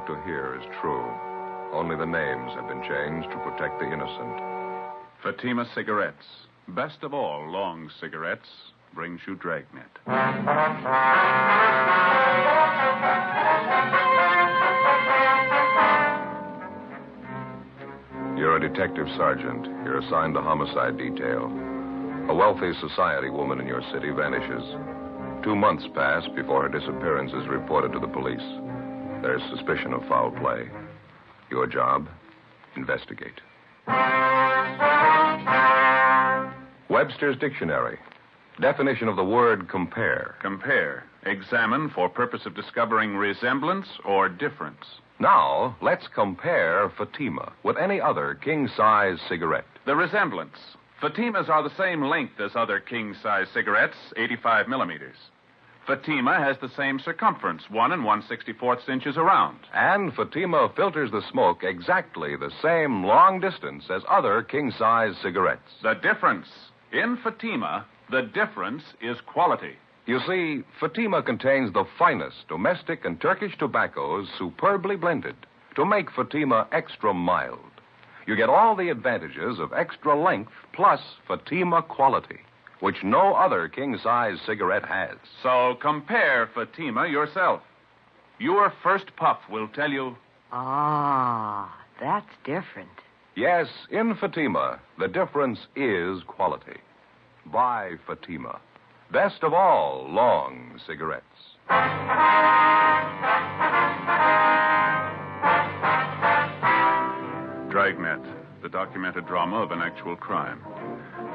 about to hear is true. Only the names have been changed to protect the innocent. Fatima Cigarettes. Best of all long cigarettes brings you Dragnet. You're a detective sergeant. You're assigned to homicide detail. A wealthy society woman in your city vanishes. 2 months pass before her disappearance is reported to the police. There's suspicion of foul play. Your job? Investigate. Webster's Dictionary. Definition of the word compare. Compare. Examine for purpose of discovering resemblance or difference. Now, let's compare Fatima with any other king-size cigarette. The resemblance. Fatimas are the same length as other king-size cigarettes, 85 millimeters. Fatima has the same circumference, 1 1/64 inches around. And Fatima filters the smoke exactly the same long distance as other king-size cigarettes. The difference. In Fatima, the difference is quality. You see, Fatima contains the finest domestic and Turkish tobaccos superbly blended to make Fatima extra mild. You get all the advantages of extra length plus Fatima quality, which no other king-size cigarette has. So compare Fatima yourself. Your first puff will tell you... Ah, that's different. Yes, in Fatima, the difference is quality. Buy Fatima. Best of all long cigarettes. Dragnet, the documented drama of an actual crime.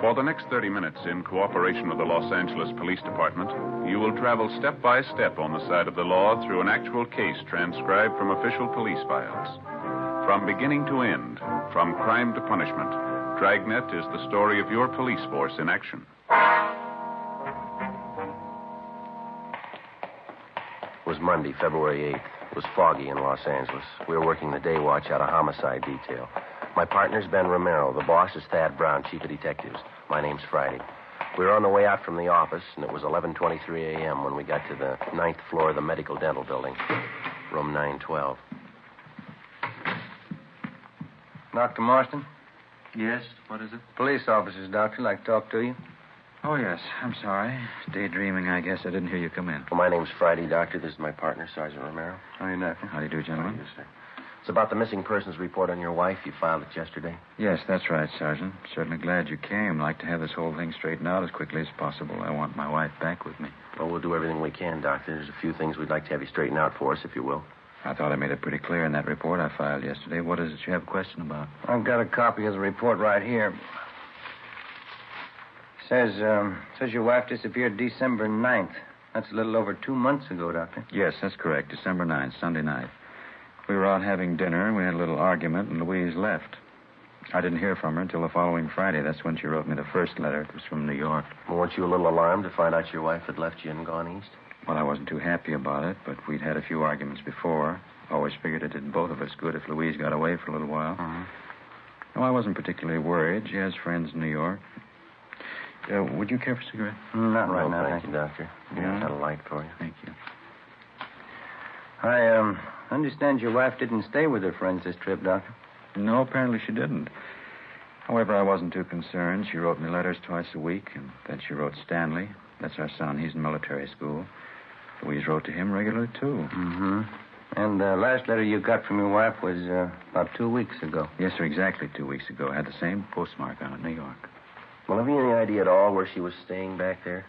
For the next 30 minutes, in cooperation with the Los Angeles Police Department, you will travel step by step on the side of the law through an actual case transcribed from official police files. From beginning to end, from crime to punishment, Dragnet is the story of your police force in action. It was Monday, February 8th. It was foggy in Los Angeles. We were working the day watch out of homicide detail. My partner's Ben Romero. The boss is Thad Brown, chief of detectives. My name's Friday. We were on the way out from the office, and it was 11:23 a.m. when we got to the 9th floor of the medical dental building, room 912. Dr. Marston? Yes, what is it? Police officers, doctor. Like to talk to you. Oh, yes. I'm sorry. Daydreaming, I guess. I didn't hear you come in. Well, my name's Friday, doctor. This is my partner, Sergeant Romero. How do you, doctor? How do you do, gentlemen? How do you, sir? It's about the missing persons report on your wife. You filed it yesterday. Yes, that's right, Sergeant. Certainly glad you came. Like to have this whole thing straightened out as quickly as possible. I want my wife back with me. Well, we'll do everything we can, doctor. There's a few things we'd like to have you straighten out for us, if you will. I thought I made it pretty clear in that report I filed yesterday. What is it you have a question about? I've got a copy of the report right here. Says your wife disappeared December 9th. That's a little over 2 months ago, Doctor. Yes, that's correct. December 9th, Sunday night. We were out having dinner, and we had a little argument, and Louise left. I didn't hear from her until the following Friday. That's when she wrote me the first letter. It was from New York. Well, weren't you a little alarmed to find out your wife had left you and gone east? Well, I wasn't too happy about it, but we'd had a few arguments before. Always figured it did both of us good if Louise got away for a little while. No, I wasn't particularly worried. She has friends in New York. Would you care for a cigarette? Not right now, thank you, doctor. Yeah? I've got a light for you. Thank you. I understand your wife didn't stay with her friends this trip, Doctor. No, apparently she didn't. However, I wasn't too concerned. She wrote me letters twice a week, and then she wrote Stanley. That's our son. He's in military school. Louise wrote to him regularly, too. Mm-hmm. And the last letter you got from your wife was about 2 weeks ago. Yes, sir, exactly 2 weeks ago. Had the same postmark on it, New York. Well, have you any idea at all where she was staying back there?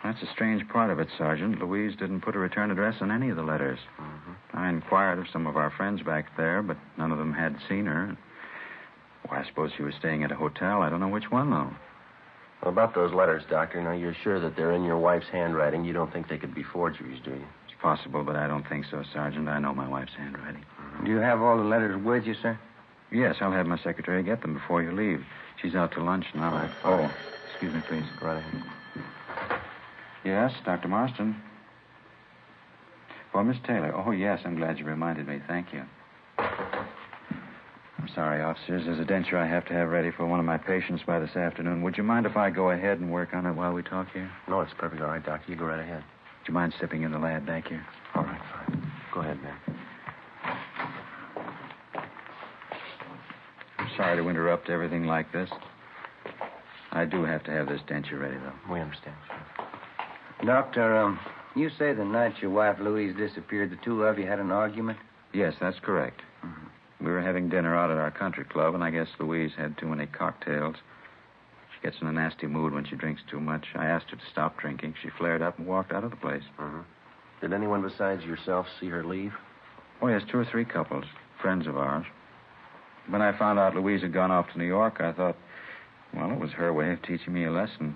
That's a strange part of it, Sergeant. Louise didn't put a return address on any of the letters. I inquired of some of our friends back there, but none of them had seen her. Well, I suppose she was staying at a hotel. I don't know which one, though. Well, about those letters, Doctor, now you're sure that they're in your wife's handwriting. You don't think they could be forgeries, do you? It's possible, but I don't think so, Sergeant. I know my wife's handwriting. Do you have all the letters with you, sir? Yes, I'll have my secretary get them before you leave. She's out to lunch now. Right. Oh, excuse me, please. Right ahead. Yes, Dr. Marston. For Miss Taylor. Oh, yes, I'm glad you reminded me. Thank you. I'm sorry, officers. There's a denture I have to have ready for one of my patients by this afternoon. Would you mind if I go ahead and work on it while we talk here? No, it's perfectly all right, Doctor. You go right ahead. Would you mind stepping in the lab back here? All right, fine. Go ahead, man. sorry to interrupt everything like this. I do have to have this denture ready, though. We understand, Sheriff. Doctor, you say the night your wife Louise disappeared, the two of you had an argument? Yes, that's correct. Mm-hmm. We were having dinner out at our country club, and I guess Louise had too many cocktails. She gets in a nasty mood when she drinks too much. I asked her to stop drinking. She flared up and walked out of the place. Mm-hmm. Did anyone besides yourself see her leave? Oh, yes, 2 or 3 couples, friends of ours. When I found out Louise had gone off to New York, I thought, well, it was her way of teaching me a lesson.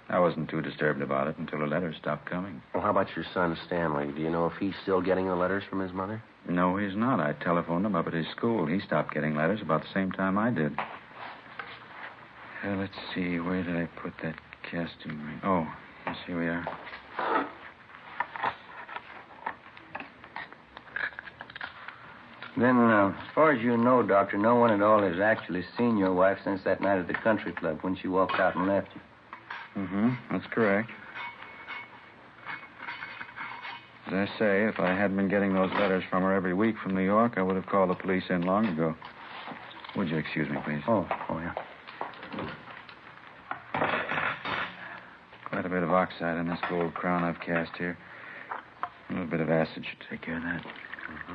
I wasn't too disturbed about it until the letters stopped coming. Well, how about your son, Stanley? Do you know if he's still getting the letters from his mother? No, he's not. I telephoned him up at his school. He stopped getting letters about the same time I did. Let's see, where did I put that casting ring? Oh, yes, here we are. Then, as far as you know, Doctor, no one at all has actually seen your wife since that night at the country club when she walked out and left you. Mm-hmm, that's correct. As I say, if I hadn't been getting those letters from her every week from New York, I would have called the police in long ago. Would you excuse me, please? Oh, yeah. Quite a bit of oxide in this gold crown I've cast here. A little bit of acid should take care of that. Mm-hmm.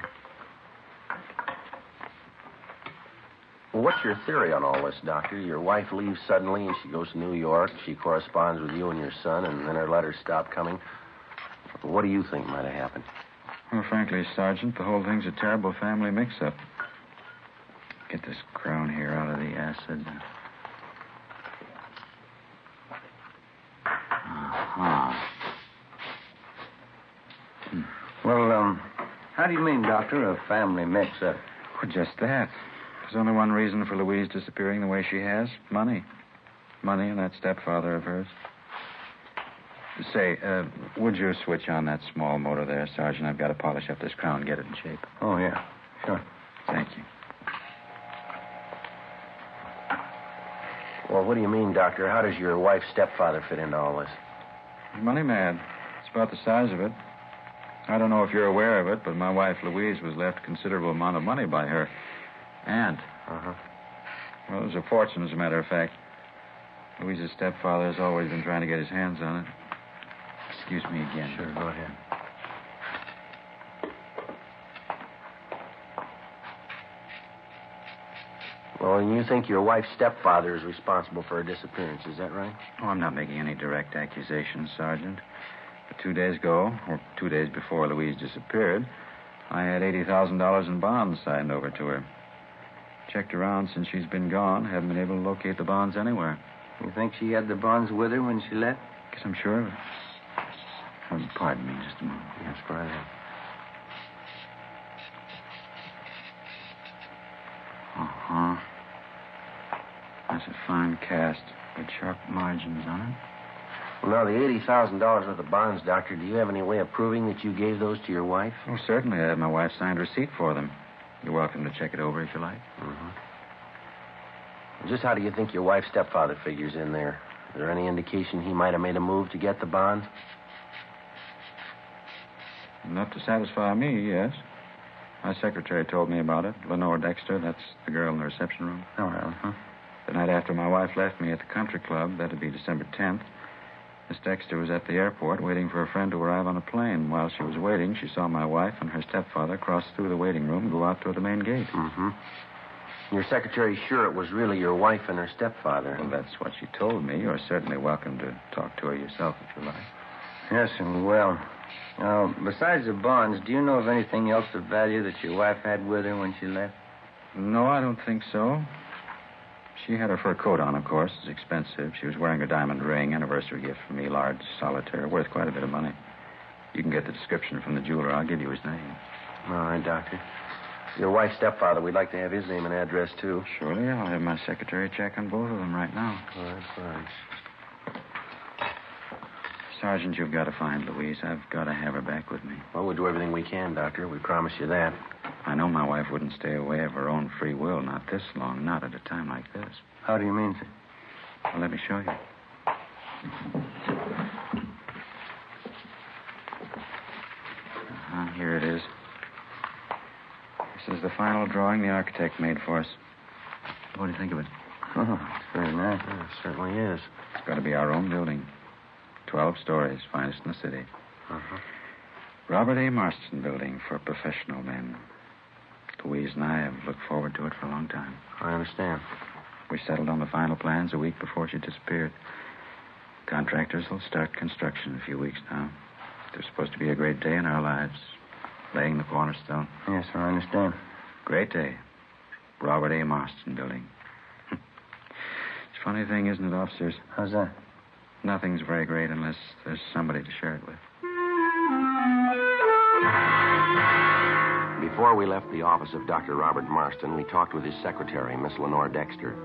Well, what's your theory on all this, Doctor? Your wife leaves suddenly and she goes to New York. She corresponds with you and your son, and then her letters stop coming. What do you think might have happened? Well, frankly, Sergeant, the whole thing's a terrible family mix-up. Get this crown here out of the acid. Well, how do you mean, Doctor, a family mix-up? Well, just that. There's only one reason for Louise disappearing the way she has. Money. Money and that stepfather of hers. Say, would you switch on that small motor there, Sergeant? I've got to polish up this crown and get it in shape. Oh, yeah. Sure. Thank you. Well, what do you mean, Doctor? How does your wife's stepfather fit into all this? Money mad. It's about the size of it. I don't know if you're aware of it, but my wife, Louise, was left a considerable amount of money by her aunt. Uh-huh. Well, it was a fortune, as a matter of fact. Louise's stepfather has always been trying to get his hands on it. Excuse me again. Sure, go ahead. Well, and you think your wife's stepfather is responsible for her disappearance, is that right? Oh, I'm not making any direct accusations, Sergeant. But 2 days ago, or 2 days before Louise disappeared, I had $80,000 in bonds signed over to her. Checked around since she's been gone. Haven't been able to locate the bonds anywhere. You think she had the bonds with her when she left? Guess I'm sure of it. Pardon me just a moment. Yes, go ahead. Uh-huh. That's a fine cast with sharp margins on it. Well, now, the $80,000 worth of bonds, Doctor, do you have any way of proving that you gave those to your wife? Oh, certainly. I have my wife's signed receipt for them. You're welcome to check it over if you like. Mm-hmm. Just how do you think your wife's stepfather figures in there? Is there any indication he might have made a move to get the bonds? Enough to satisfy me, yes. My secretary told me about it. Lenore Dexter, that's the girl in the reception room. Oh, well, huh? The night after my wife left me at the country club, that'd be December 10th, Miss Dexter was at the airport waiting for a friend to arrive on a plane. While she was waiting, she saw my wife and her stepfather cross through the waiting room and go out toward the main gate. Mm-hmm. Your secretary's sure it was really your wife and her stepfather. Well, that's what she told me. You're certainly welcome to talk to her yourself if you like. Yes, and well. Now, besides the bonds, do you know of anything else of value that your wife had with her when she left? No, I don't think so. She had her fur coat on, of course. It's expensive. She was wearing a diamond ring, anniversary gift from me, large solitaire, worth quite a bit of money. You can get the description from the jeweler. I'll give you his name. All right, Doctor. Your wife's stepfather, we'd like to have his name and address, too. Surely. I'll have my secretary check on both of them right now. All right, fine. Sergeant, you've got to find Louise. I've got to have her back with me. Well, we'll do everything we can, Doctor. We promise you that. I know my wife wouldn't stay away of her own free will, not this long, not at a time like this. How do you mean, sir? Well, let me show you. Here it is. This is the final drawing the architect made for us. What do you think of it? Oh, it's very nice. Yeah, it certainly is. It's got to be our own building. 12 stories, finest in the city. Uh-huh. Robert A. Marston Building for professional men. Louise and I have looked forward to it for a long time. I understand. We settled on the final plans a week before she disappeared. Contractors will start construction in a few weeks now. There's supposed to be a great day in our lives. Laying the cornerstone. Yes, sir, I understand. Great day. Robert A. Marston Building. It's a funny thing, isn't it, officers? How's that? Nothing's very great unless there's somebody to share it with. Before we left the office of Dr. Robert Marston, we talked with his secretary, Miss Lenore Dexter.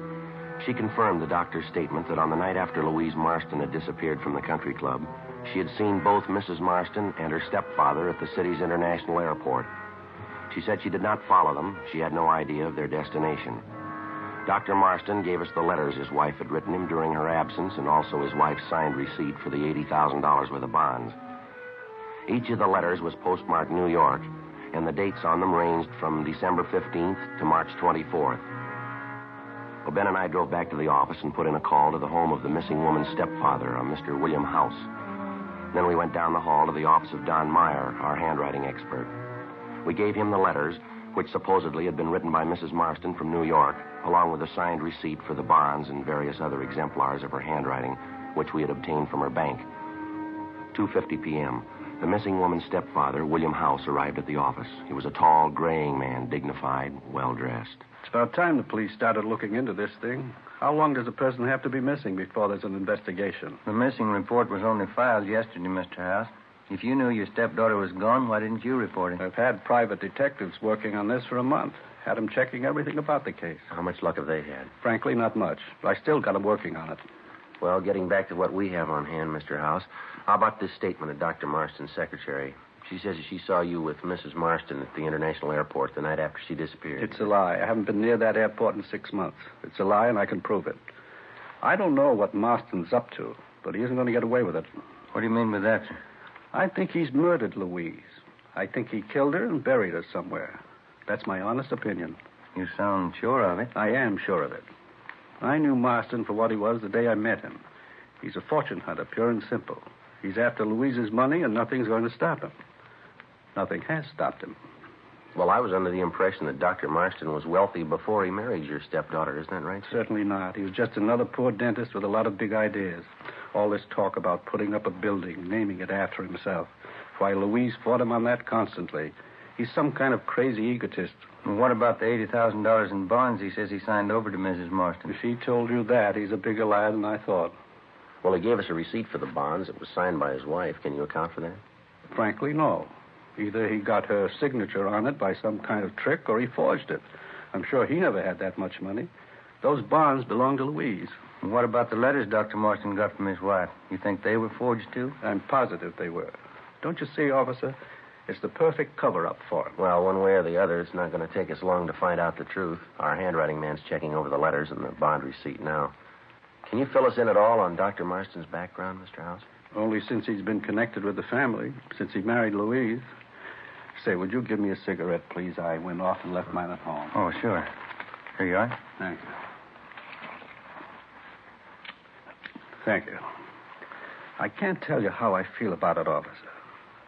She confirmed the doctor's statement that on the night after Louise Marston had disappeared from the country club, she had seen both Mrs. Marston and her stepfather at the city's international airport. She said she did not follow them. She had no idea of their destination. Dr. Marston gave us the letters his wife had written him during her absence and also his wife's signed receipt for the $80,000 worth of bonds. Each of the letters was postmarked New York, and the dates on them ranged from December 15th to March 24th. Well, Ben and I drove back to the office and put in a call to the home of the missing woman's stepfather, a Mr. William House. Then we went down the hall to the office of Don Meyer, our handwriting expert. We gave him the letters, which supposedly had been written by Mrs. Marston from New York, along with a signed receipt for the bonds and various other exemplars of her handwriting, which we had obtained from her bank. 2:50 p.m. The missing woman's stepfather, William House, arrived at the office. He was a tall, graying man, dignified, well-dressed. It's about time the police started looking into this thing. How long does a person have to be missing before there's an investigation? The missing report was only filed yesterday, Mr. House. If you knew your stepdaughter was gone, why didn't you report it? I've had private detectives working on this for a month. Had them checking everything about the case. How much luck have they had? Frankly, not much. But I still got them working on it. Well, getting back to what we have on hand, Mr. House, how about this statement of Dr. Marston's secretary? She says she saw you with Mrs. Marston at the international airport the night after she disappeared. It's a lie. I haven't been near that airport in 6 months. It's a lie, and I can prove it. I don't know what Marston's up to, but he isn't going to get away with it. What do you mean by that, sir? I think he's murdered Louise. I think he killed her and buried her somewhere. That's my honest opinion. You sound sure of it. I am sure of it. I knew Marston for what he was the day I met him. He's a fortune hunter, pure and simple. He's after Louise's money, and nothing's going to stop him. Nothing has stopped him. Well, I was under the impression that Dr. Marston was wealthy before he married your stepdaughter. Isn't that right, sir? Certainly not. He was just another poor dentist with a lot of big ideas. All this talk about putting up a building, naming it after himself. Why, Louise fought him on that constantly. He's some kind of crazy egotist. And what about the $80,000 in bonds he says he signed over to Mrs. Marston? If he told you that, he's a bigger liar than I thought. Well, he gave us a receipt for the bonds. It was signed by his wife. Can you account for that? Frankly, no. Either he got her signature on it by some kind of trick, or he forged it. I'm sure he never had that much money. Those bonds belong to Louise. And what about the letters Dr. Marston got from his wife? You think they were forged, too? I'm positive they were. Don't you see, officer? It's the perfect cover-up for him. Well, one way or the other, it's not going to take us long to find out the truth. Our handwriting man's checking over the letters and the bond receipt now. Can you fill us in at all on Dr. Marston's background, Mr. House? Only since he's been connected with the family, since he married Louise. Say, would you give me a cigarette, please? I went off and left mine at home. Oh, sure. Here you are. Thank you. Thank you. I can't tell you how I feel about it, officer.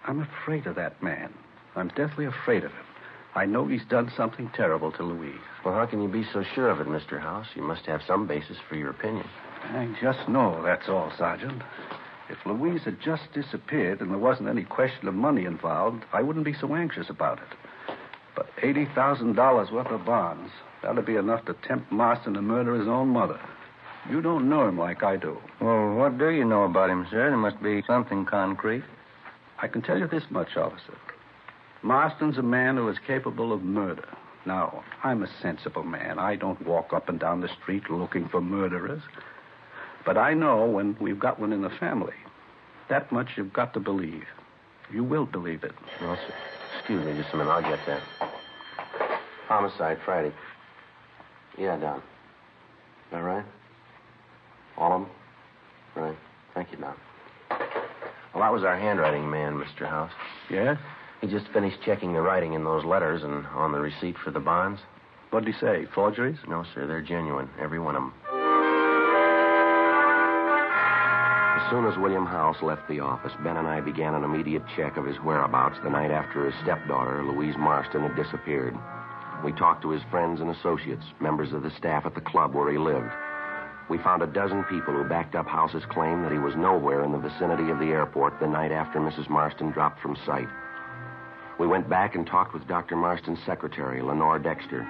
I'm afraid of that man. I'm deathly afraid of him. I know he's done something terrible to Louise. Well, how can you be so sure of it, Mr. House? You must have some basis for your opinion. I just know, that's all, Sergeant. If Louise had just disappeared and there wasn't any question of money involved, I wouldn't be so anxious about it. But $80,000 worth of bonds, that'd be enough to tempt Marston to murder his own mother. You don't know him like I do. Well, what do you know about him, sir? There must be something concrete. I can tell you this much, officer. Marston's a man who is capable of murder. Now, I'm a sensible man. I don't walk up and down the street looking for murderers. But I know when we've got one in the family. That much you've got to believe. You will believe it. Well, sir, excuse me just a minute. I'll get that. Homicide, Friday. Yeah, Don. Is that right? All of them? Right. Thank you, Don. Well, that was our handwriting man, Mr. House. Yes? He just finished checking the writing in those letters and on the receipt for the bonds. What'd he say? Forgeries? No, sir. They're genuine. Every one of them. As soon as William House left the office, Ben and I began an immediate check of his whereabouts the night after his stepdaughter, Louise Marston, had disappeared. We talked to his friends and associates, members of the staff at the club where he lived. We found a dozen people who backed up House's claim that he was nowhere in the vicinity of the airport the night after Mrs. Marston dropped from sight. We went back and talked with Dr. Marston's secretary, Lenore Dexter.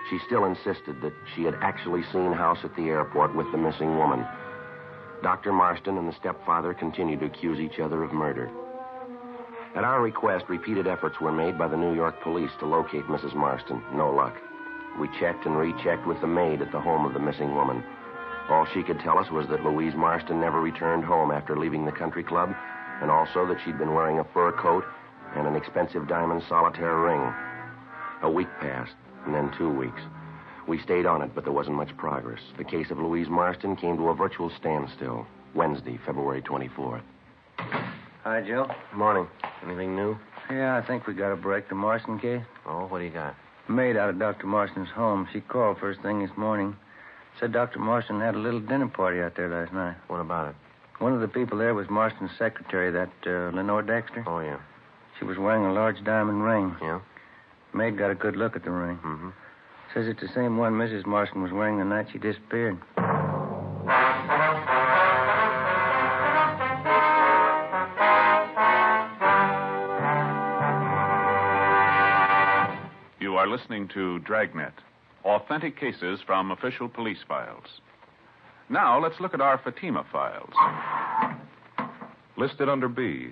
She still insisted that she had actually seen House at the airport with the missing woman. Dr. Marston and the stepfather continued to accuse each other of murder. At our request, repeated efforts were made by the New York police to locate Mrs. Marston. No luck. We checked and rechecked with the maid at the home of the missing woman. All she could tell us was that Louise Marston never returned home after leaving the country club, and also that she'd been wearing a fur coat and an expensive diamond solitaire ring. A week passed, and then 2 weeks. We stayed on it, but there wasn't much progress. The case of Louise Marston came to a virtual standstill Wednesday, February 24th. Hi, Joe. Morning. Anything new? Yeah, I think we got a break. The Marston case. Oh, what do you got? Maid out of Dr. Marston's home. She called first thing this morning. Said Dr. Marston had a little dinner party out there last night. What about it? One of the people there was Marston's secretary, that Lenore Dexter. Oh, yeah. She was wearing a large diamond ring. Yeah? Maid got a good look at the ring. Mm-hmm. Says it's the same one Mrs. Marston was wearing the night she disappeared. You are listening to Dragnet, authentic cases from official police files. Now, let's look at our Fatima files. Listed under B.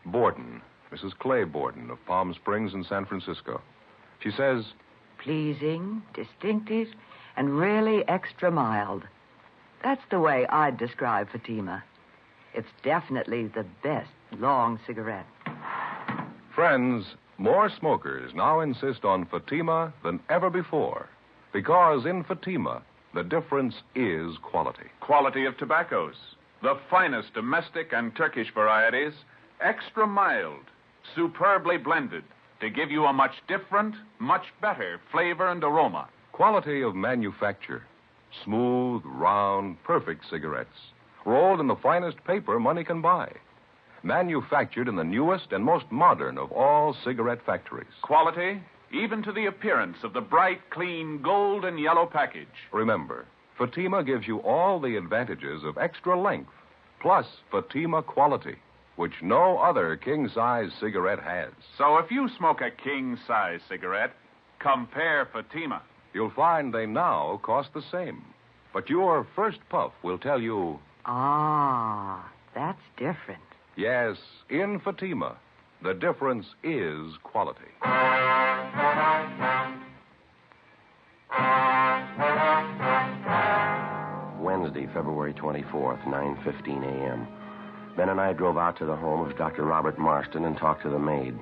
Borden, Mrs. Clay Borden of Palm Springs in San Francisco. She says, Pleasing, distinctive, and really extra mild. That's the way I'd describe Fatima. It's definitely the best long cigarette. friends, more smokers now insist on Fatima than ever before. Because in Fatima, the difference is quality. Quality of tobaccos. The finest domestic and Turkish varieties, extra mild, superbly blended, to give you a much different, much better flavor and aroma. Quality of manufacture. Smooth, round, perfect cigarettes. Rolled in the finest paper money can buy. Manufactured in the newest and most modern of all cigarette factories. Quality, even to the appearance of the bright, clean gold and yellow package. Remember, Fatima gives you all the advantages of extra length, plus Fatima quality, which no other king-size cigarette has. So if you smoke a king-size cigarette, compare Fatima. You'll find they now cost the same. But your first puff will tell you, Ah, that's different. yes, in Fatima, the difference is quality. Wednesday, February 24th, 9:15 a.m. Ben and I drove out to the home of Dr. Robert Marston and talked to the maid.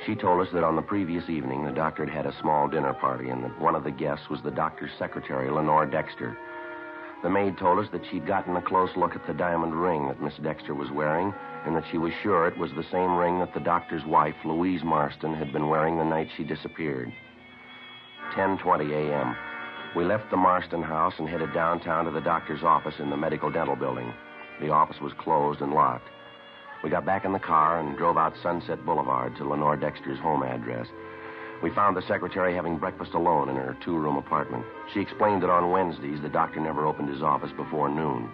She told us that on the previous evening, the doctor had had a small dinner party and that one of the guests was the doctor's secretary, Lenore Dexter. The maid told us that she'd gotten a close look at the diamond ring that Miss Dexter was wearing and that she was sure it was the same ring that the doctor's wife, Louise Marston, had been wearing the night she disappeared. 10:20 a.m. We left the Marston house and headed downtown to the doctor's office in the medical dental building. The office was closed and locked. We got back in the car and drove out Sunset Boulevard to Lenore Dexter's home address. We found the secretary having breakfast alone in her two-room apartment. She explained that on Wednesdays, the doctor never opened his office before noon.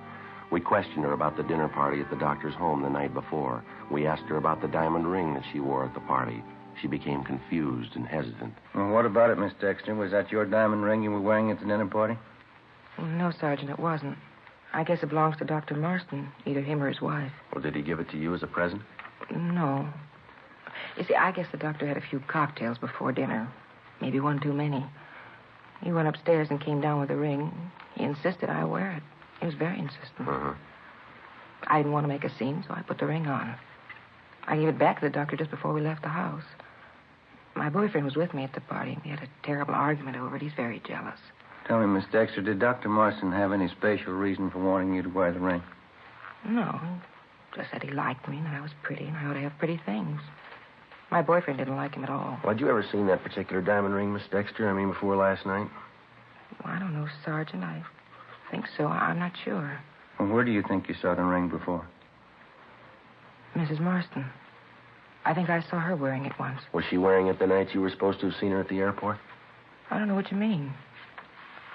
We questioned her about the dinner party at the doctor's home the night before. We asked her about the diamond ring that she wore at the party. She became confused and hesitant. Well, what about it, Miss Dexter? Was that your diamond ring you were wearing at the dinner party? No, Sergeant, it wasn't. I guess it belongs to Dr. Marston, either him or his wife. Well, did he give it to you as a present? No. You see, I guess the doctor had a few cocktails before dinner. Maybe one too many. He went upstairs and came down with the ring. He insisted I wear it. He was very insistent. Uh-huh. I didn't want to make a scene, so I put the ring on. I gave it back to the doctor just before we left the house. My boyfriend was with me at the party. We had a terrible argument over it. He's very jealous. Tell me, Miss Dexter, did Dr. Marston have any special reason for wanting you to wear the ring? No, he just said he liked me and that I was pretty and I ought to have pretty things. My boyfriend didn't like him at all. Well, had you ever seen that particular diamond ring, Miss Dexter? I mean, before last night? Well, I don't know, Sergeant. I think so. I'm not sure. Well, where do you think you saw the ring before? Mrs. Marston. I think I saw her wearing it once. Was she wearing it the night you were supposed to have seen her at the airport? I don't know what you mean.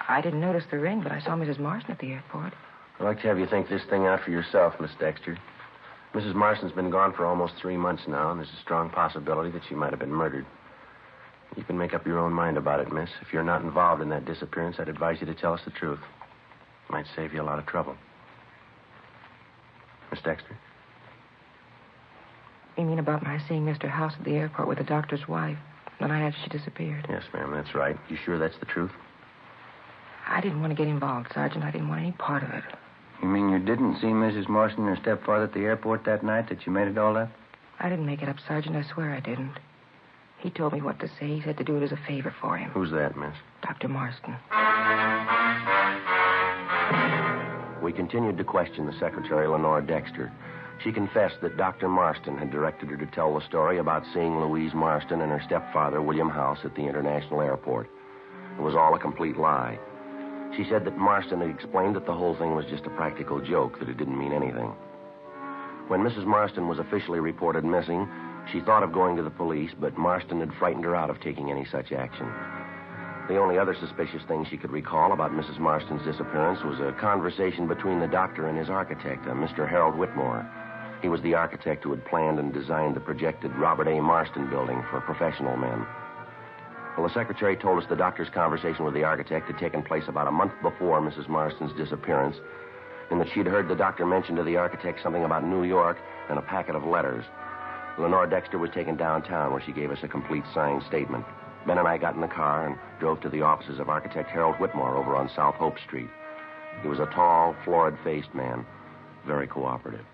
I didn't notice the ring, but I saw Mrs. Marston at the airport. I'd like to have you think this thing out for yourself, Miss Dexter. Mrs. Marston's been gone for almost 3 months now, and there's a strong possibility that she might have been murdered. You can make up your own mind about it, miss. If you're not involved in that disappearance, I'd advise you to tell us the truth. It might save you a lot of trouble. Miss Dexter? You mean about my seeing Mr. House at the airport with the doctor's wife the night after she disappeared? Yes, ma'am, that's right. You sure that's the truth? I didn't want to get involved, Sergeant. I didn't want any part of it. You mean you didn't see Mrs. Marston and her stepfather at the airport that night, that you made it all up? I didn't make it up, Sergeant. I swear I didn't. He told me what to say. He said to do it as a favor for him. Who's that, miss? Dr. Marston. We continued to question the secretary, Lenore Dexter. She confessed that Dr. Marston had directed her to tell the story about seeing Louise Marston and her stepfather, William House, at the international airport. It was all a complete lie. She said that Marston had explained that the whole thing was just a practical joke, that it didn't mean anything. When Mrs. Marston was officially reported missing, she thought of going to the police, but Marston had frightened her out of taking any such action. The only other suspicious thing she could recall about Mrs. Marston's disappearance was a conversation between the doctor and his architect, Mr. Harold Whitmore. He was the architect who had planned and designed the projected Robert A. Marston building for professional men. Well, the secretary told us the doctor's conversation with the architect had taken place about a month before Mrs. Marston's disappearance, and that she'd heard the doctor mention to the architect something about New York and a packet of letters. Lenore Dexter was taken downtown, where she gave us a complete signed statement. Ben and I got in the car and drove to the offices of architect Harold Whitmore over on South Hope Street. He was a tall, florid-faced man, very cooperative.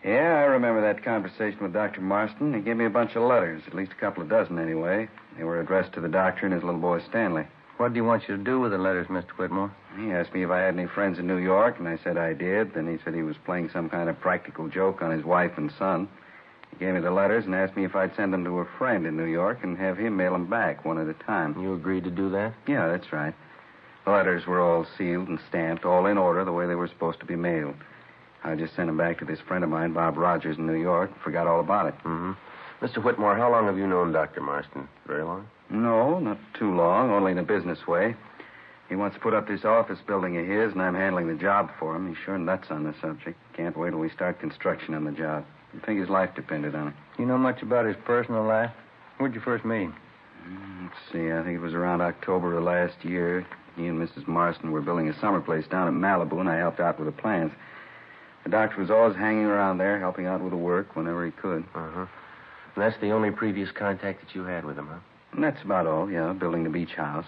Yeah, I remember that conversation with Dr. Marston. He gave me a bunch of letters, at least a couple of dozen anyway. They were addressed to the doctor and his little boy Stanley. What do you want you to do with the letters, Mr. Whitmore? He asked me if I had any friends in New York, and I said I did. Then he said he was playing some kind of practical joke on his wife and son. He gave me the letters and asked me if I'd send them to a friend in New York and have him mail them back one at a time. You agreed to do that? Yeah, that's right. The letters were all sealed and stamped, all in order, the way they were supposed to be mailed. I just sent them back to this friend of mine, Bob Rogers, in New York, and forgot all about it. Mm-hmm. Mr. Whitmore, how long have you known Dr. Marston? Very long? No, not too long, only in a business way. He wants to put up this office building of his, and I'm handling the job for him. He's sure nuts on the subject. Can't wait till we start construction on the job. I think his life depended on it. You know much about his personal life? Where'd you first meet him? Let's see, I think it was around October of last year. He and Mrs. Marston were building a summer place down at Malibu, and I helped out with the plans. The doctor was always hanging around there, helping out with the work whenever he could. Uh-huh. And that's the only previous contact that you had with him, huh? And that's about all, yeah, building the beach house.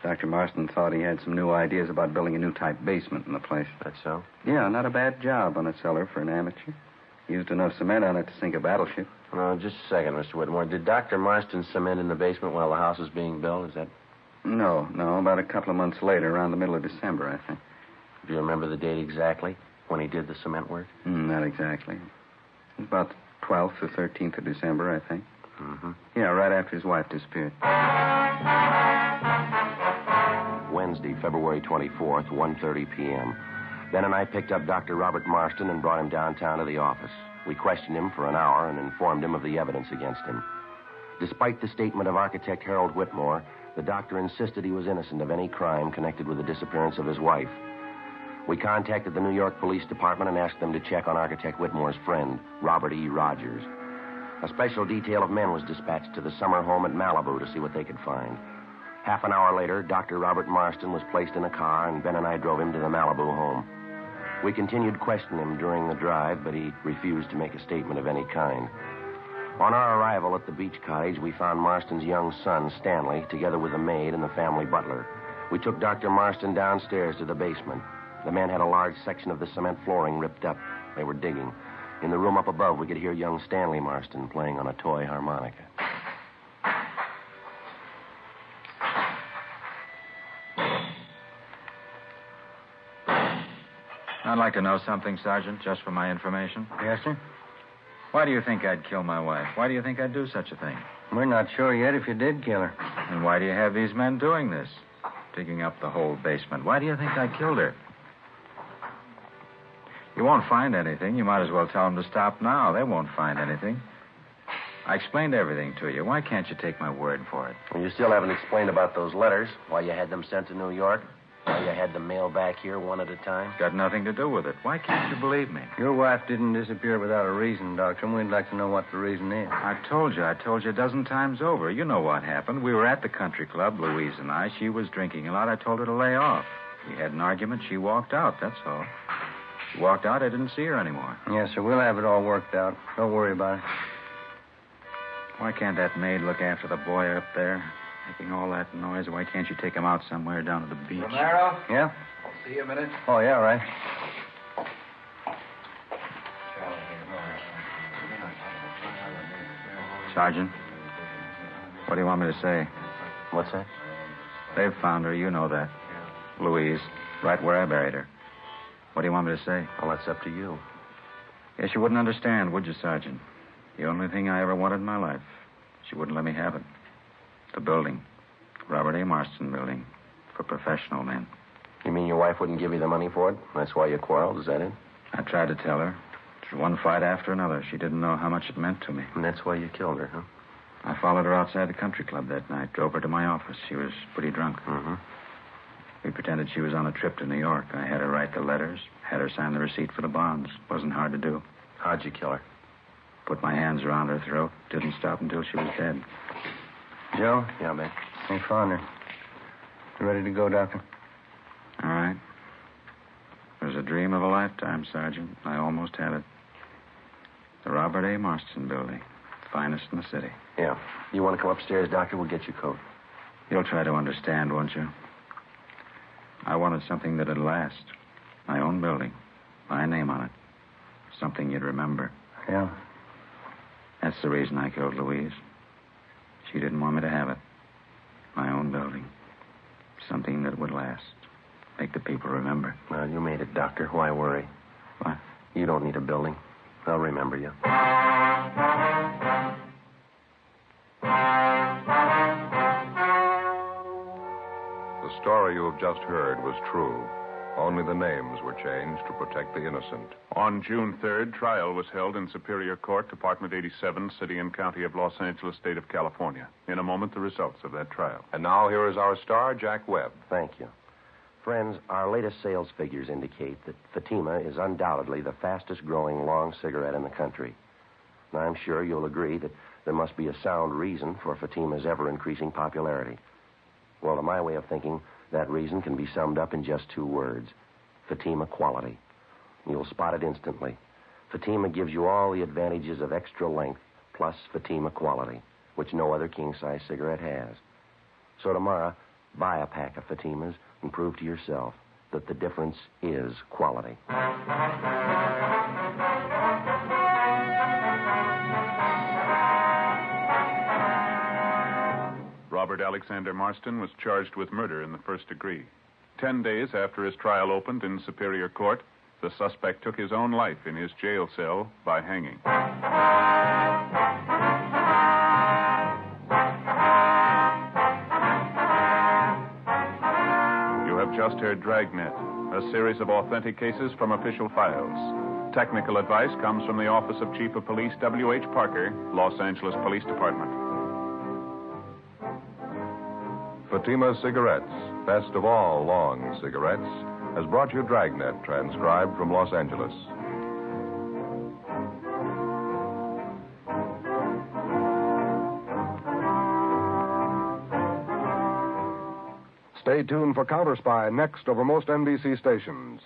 Dr. Marston thought he had some new ideas about building a new type basement in the place. That's so? Yeah, not a bad job on a cellar for an amateur. Used enough cement on it to sink a battleship. No, just a second, Mr. Whitmore. Did Dr. Marston cement in the basement while the house was being built? Is that... No, about a couple of months later, around the middle of December, I think. Do you remember the date exactly when he did the cement work? Not exactly. It was about the 12th or 13th of December, I think. Mm-hmm. Yeah, right after his wife disappeared. Wednesday, February 24th, 1:30 p.m. Ben and I picked up Dr. Robert Marston and brought him downtown to the office. We questioned him for an hour and informed him of the evidence against him. Despite the statement of architect Harold Whitmore, the doctor insisted he was innocent of any crime connected with the disappearance of his wife. We contacted the New York Police Department and asked them to check on architect Whitmore's friend, Robert E. Rogers. A special detail of men was dispatched to the summer home at Malibu to see what they could find. Half an hour later, Dr. Robert Marston was placed in a car, and Ben and I drove him to the Malibu home. We continued questioning him during the drive, but he refused to make a statement of any kind. On our arrival at the beach cottage, we found Marston's young son, Stanley, together with a maid and the family butler. We took Dr. Marston downstairs to the basement. The men had a large section of the cement flooring ripped up. They were digging. In the room up above, we could hear young Stanley Marston playing on a toy harmonica. I'd like to know something, Sergeant, just for my information. Yes, sir? Why do you think I'd kill my wife? Why do you think I'd do such a thing? We're not sure yet if you did kill her. And why do you have these men doing this? Digging up the whole basement. Why do you think I killed her? You won't find anything. You might as well tell them to stop now. They won't find anything. I explained everything to you. Why can't you take my word for it? Well, you still haven't explained about those letters, why you had them sent to New York, why you had them mailed back here one at a time. Got nothing to do with it. Why can't you believe me? Your wife didn't disappear without a reason, Doctor, and we'd like to know what the reason is. I told you a dozen times over. You know what happened. We were at the country club, Louise and I. She was drinking a lot. I told her to lay off. We had an argument. She walked out, that's all. She walked out. I didn't see her anymore. Yes, sir. We'll have it all worked out. Don't worry about it. Why can't that maid look after the boy up there? Making all that noise. Why can't you take him out somewhere down to the beach? Romero? Yeah? I'll see you a minute. Oh, yeah, right. Sergeant, what do you want me to say? What's that? They've found her. You know that. Louise, right where I buried her. What do you want me to say? Well, that's up to you. Guess you wouldn't understand, would you, Sergeant? The only thing I ever wanted in my life. She wouldn't let me have it. The building. Robert A. Marston building. For professional men. You mean your wife wouldn't give you the money for it? That's why you quarreled, is that it? I tried to tell her. It was one fight after another. She didn't know how much it meant to me. And that's why you killed her, huh? I followed her outside the country club that night. Drove her to my office. She was pretty drunk. Mm-hmm. We pretended she was on a trip to New York. I had her write the letters. Had her sign the receipt for the bonds. Wasn't hard to do. How'd you kill her? Put my hands around her throat. Didn't stop until she was dead. Joe? Yeah, man. They found her. You ready to go, Doctor? All right. It was a dream of a lifetime, Sergeant. I almost had it. The Robert A. Marston building. Finest in the city. Yeah. You want to come upstairs, Doctor? We'll get your coat. You'll try to understand, won't you? I wanted something that'd last. My own building. My name on it. Something you'd remember. Yeah. That's the reason I killed Louise. She didn't want me to have it. My own building. Something that would last. Make the people remember. Well, you made it, Doctor. Why worry? What? You don't need a building. I'll remember you. The story you have just heard was true. Only the names were changed to protect the innocent. On June 3rd, trial was held in Superior Court, Department 87, City and County of Los Angeles, State of California. In a moment, the results of that trial. And now here is our star, Jack Webb. Thank you. Friends, our latest sales figures indicate that Fatima is undoubtedly the fastest-growing long cigarette in the country. And I'm sure you'll agree that there must be a sound reason for Fatima's ever-increasing popularity. Well, to my way of thinking, that reason can be summed up in just two words. Fatima quality. You'll spot it instantly. Fatima gives you all the advantages of extra length plus Fatima quality, which no other king-size cigarette has. So tomorrow, buy a pack of Fatimas and prove to yourself that the difference is quality. Robert Alexander Marston was charged with murder in the first degree. 10 days after his trial opened in Superior Court, the suspect took his own life in his jail cell by hanging. You have just heard Dragnet, a series of authentic cases from official files. Technical advice comes from the Office of Chief of Police W.H. Parker, Los Angeles Police Department. Fatima Cigarettes, best of all long cigarettes, has brought you Dragnet, transcribed from Los Angeles. Stay tuned for Counter Spy next over most NBC stations.